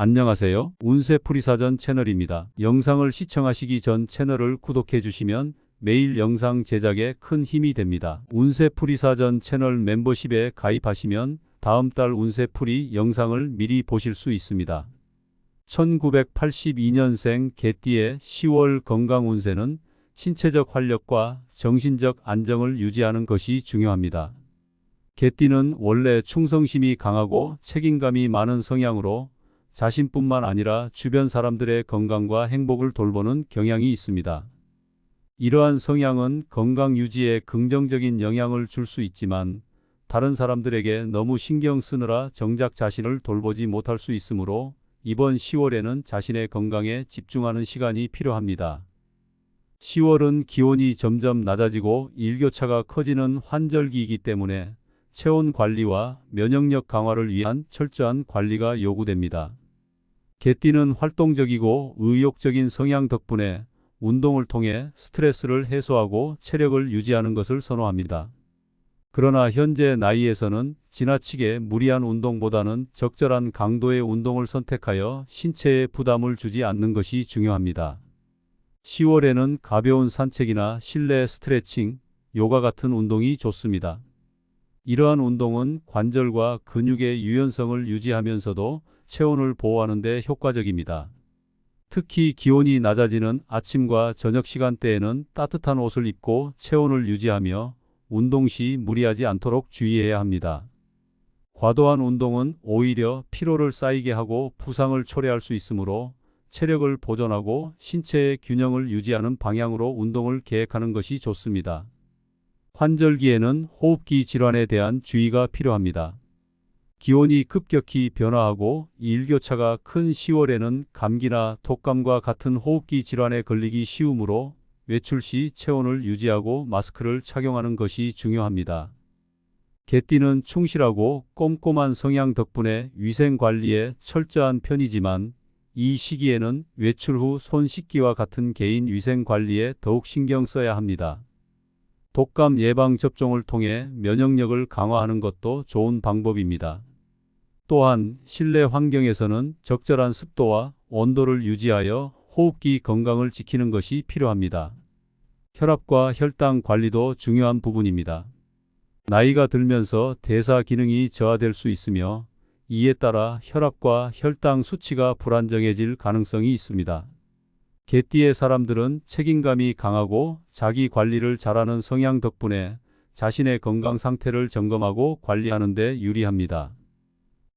안녕하세요. 운세풀이사전 채널입니다. 영상을 시청하시기 전 채널을 구독해 주시면 매일 영상 제작에 큰 힘이 됩니다. 운세풀이사전 채널 멤버십에 가입하시면 다음 달 운세풀이 영상을 미리 보실 수 있습니다. 1982년생 개띠의 10월 건강 운세는 신체적 활력과 정신적 안정을 유지하는 것이 중요합니다. 개띠는 원래 충성심이 강하고 책임감이 많은 성향으로 자신뿐만 아니라 주변 사람들의 건강과 행복을 돌보는 경향이 있습니다. 이러한 성향은 건강 유지에 긍정적인 영향을 줄 수 있지만 다른 사람들에게 너무 신경 쓰느라 정작 자신을 돌보지 못할 수 있으므로 이번 10월에는 자신의 건강에 집중하는 시간이 필요합니다. 10월은 기온이 점점 낮아지고 일교차가 커지는 환절기이기 때문에 체온 관리와 면역력 강화를 위한 철저한 관리가 요구됩니다. 개띠는 활동적이고 의욕적인 성향 덕분에 운동을 통해 스트레스를 해소하고 체력을 유지하는 것을 선호합니다. 그러나 현재 나이에서는 지나치게 무리한 운동보다는 적절한 강도의 운동을 선택하여 신체에 부담을 주지 않는 것이 중요합니다. 10월에는 가벼운 산책이나 실내 스트레칭, 요가 같은 운동이 좋습니다. 이러한 운동은 관절과 근육의 유연성을 유지하면서도 체온을 보호하는 데 효과적입니다. 특히 기온이 낮아지는 아침과 저녁 시간대에는 따뜻한 옷을 입고 체온을 유지하며 운동 시 무리하지 않도록 주의해야 합니다. 과도한 운동은 오히려 피로를 쌓이게 하고 부상을 초래할 수 있으므로 체력을 보존하고 신체의 균형을 유지하는 방향으로 운동을 계획하는 것이 좋습니다. 환절기에는 호흡기 질환에 대한 주의가 필요합니다. 기온이 급격히 변화하고 일교차가 큰 10월에는 감기나 독감과 같은 호흡기 질환에 걸리기 쉬우므로 외출 시 체온을 유지하고 마스크를 착용하는 것이 중요합니다. 개띠는 충실하고 꼼꼼한 성향 덕분에 위생 관리에 철저한 편이지만 이 시기에는 외출 후 손 씻기와 같은 개인 위생 관리에 더욱 신경 써야 합니다. 독감 예방 접종을 통해 면역력을 강화하는 것도 좋은 방법입니다. 또한 실내 환경에서는 적절한 습도와 온도를 유지하여 호흡기 건강을 지키는 것이 필요합니다. 혈압과 혈당 관리도 중요한 부분입니다. 나이가 들면서 대사 기능이 저하될 수 있으며 이에 따라 혈압과 혈당 수치가 불안정해질 가능성이 있습니다. 개띠의 사람들은 책임감이 강하고 자기 관리를 잘하는 성향 덕분에 자신의 건강 상태를 점검하고 관리하는 데 유리합니다.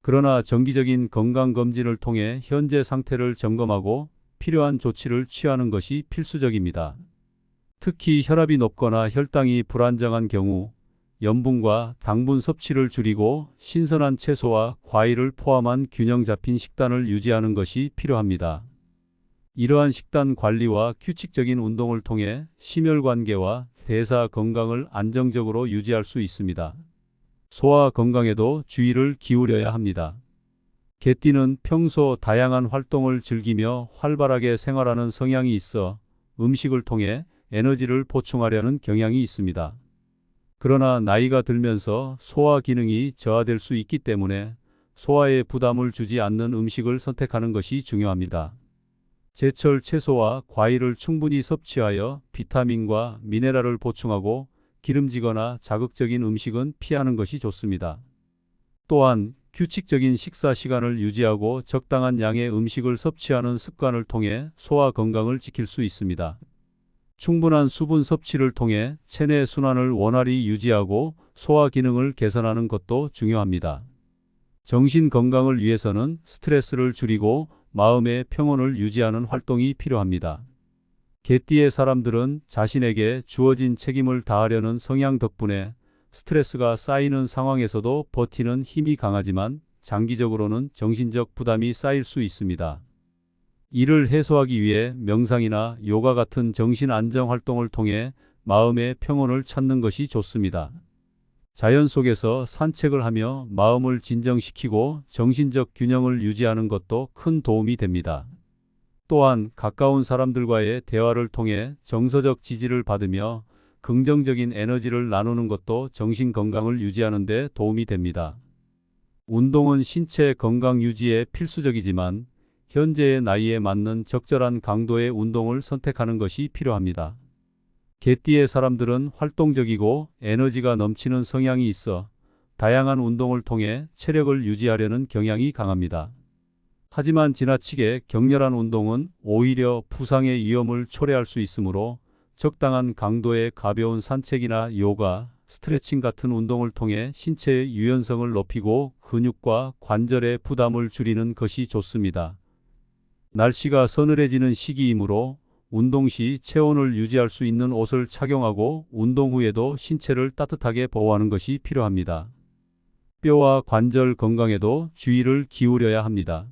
그러나 정기적인 건강검진을 통해 현재 상태를 점검하고 필요한 조치를 취하는 것이 필수적입니다. 특히 혈압이 높거나 혈당이 불안정한 경우 염분과 당분 섭취를 줄이고 신선한 채소와 과일을 포함한 균형 잡힌 식단을 유지하는 것이 필요합니다. 이러한 식단 관리와 규칙적인 운동을 통해 심혈관계와 대사 건강을 안정적으로 유지할 수 있습니다. 소화 건강에도 주의를 기울여야 합니다. 개띠는 평소 다양한 활동을 즐기며 활발하게 생활하는 성향이 있어 음식을 통해 에너지를 보충하려는 경향이 있습니다. 그러나 나이가 들면서 소화 기능이 저하될 수 있기 때문에 소화에 부담을 주지 않는 음식을 선택하는 것이 중요합니다. 제철 채소와 과일을 충분히 섭취하여 비타민과 미네랄을 보충하고 기름지거나 자극적인 음식은 피하는 것이 좋습니다. 또한 규칙적인 식사 시간을 유지하고 적당한 양의 음식을 섭취하는 습관을 통해 소화 건강을 지킬 수 있습니다. 충분한 수분 섭취를 통해 체내 순환을 원활히 유지하고 소화 기능을 개선하는 것도 중요합니다. 정신 건강을 위해서는 스트레스를 줄이고 마음의 평온을 유지하는 활동이 필요합니다. 개띠의 사람들은 자신에게 주어진 책임을 다하려는 성향 덕분에 스트레스가 쌓이는 상황에서도 버티는 힘이 강하지만 장기적으로는 정신적 부담이 쌓일 수 있습니다. 이를 해소하기 위해 명상이나 요가 같은 정신 안정 활동을 통해 마음의 평온을 찾는 것이 좋습니다. 자연 속에서 산책을 하며 마음을 진정시키고 정신적 균형을 유지하는 것도 큰 도움이 됩니다. 또한 가까운 사람들과의 대화를 통해 정서적 지지를 받으며 긍정적인 에너지를 나누는 것도 정신 건강을 유지하는 데 도움이 됩니다. 운동은 신체 건강 유지에 필수적이지만 현재의 나이에 맞는 적절한 강도의 운동을 선택하는 것이 필요합니다. 개띠의 사람들은 활동적이고 에너지가 넘치는 성향이 있어 다양한 운동을 통해 체력을 유지하려는 경향이 강합니다. 하지만 지나치게 격렬한 운동은 오히려 부상의 위험을 초래할 수 있으므로 적당한 강도의 가벼운 산책이나 요가, 스트레칭 같은 운동을 통해 신체의 유연성을 높이고 근육과 관절의 부담을 줄이는 것이 좋습니다. 날씨가 서늘해지는 시기이므로 운동 시 체온을 유지할 수 있는 옷을 착용하고 운동 후에도 신체를 따뜻하게 보호하는 것이 필요합니다. 뼈와 관절 건강에도 주의를 기울여야 합니다.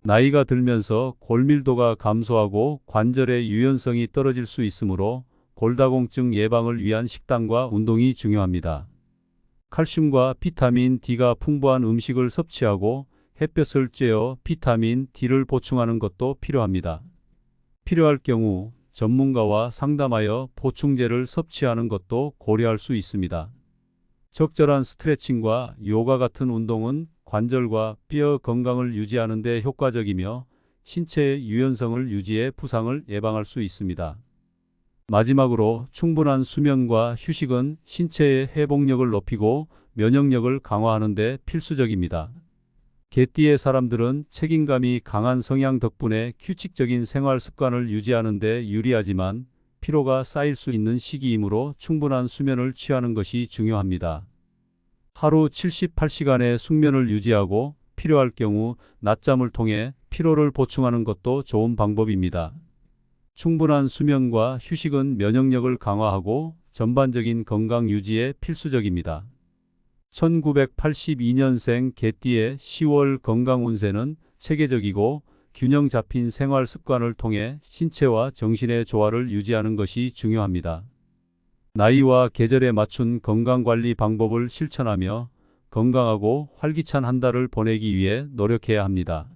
나이가 들면서 골밀도가 감소하고 관절의 유연성이 떨어질 수 있으므로 골다공증 예방을 위한 식단과 운동이 중요합니다. 칼슘과 비타민 D가 풍부한 음식을 섭취하고 햇볕을 쬐어 비타민 D를 보충하는 것도 필요합니다. 필요할 경우 전문가와 상담하여 보충제를 섭취하는 것도 고려할 수 있습니다. 적절한 스트레칭과 요가 같은 운동은 관절과 뼈 건강을 유지하는 데 효과적이며 신체의 유연성을 유지해 부상을 예방할 수 있습니다. 마지막으로 충분한 수면과 휴식은 신체의 회복력을 높이고 면역력을 강화하는 데 필수적입니다. 개띠의 사람들은 책임감이 강한 성향 덕분에 규칙적인 생활 습관을 유지하는 데 유리하지만 피로가 쌓일 수 있는 시기이므로 충분한 수면을 취하는 것이 중요합니다. 하루 78시간의 숙면을 유지하고 필요할 경우 낮잠을 통해 피로를 보충하는 것도 좋은 방법입니다. 충분한 수면과 휴식은 면역력을 강화하고 전반적인 건강 유지에 필수적입니다. 1982년생 개띠의 10월 건강 운세는 체계적이고 균형 잡힌 생활 습관을 통해 신체와 정신의 조화를 유지하는 것이 중요합니다. 나이와 계절에 맞춘 건강관리 방법을 실천하며 건강하고 활기찬 한 달을 보내기 위해 노력해야 합니다.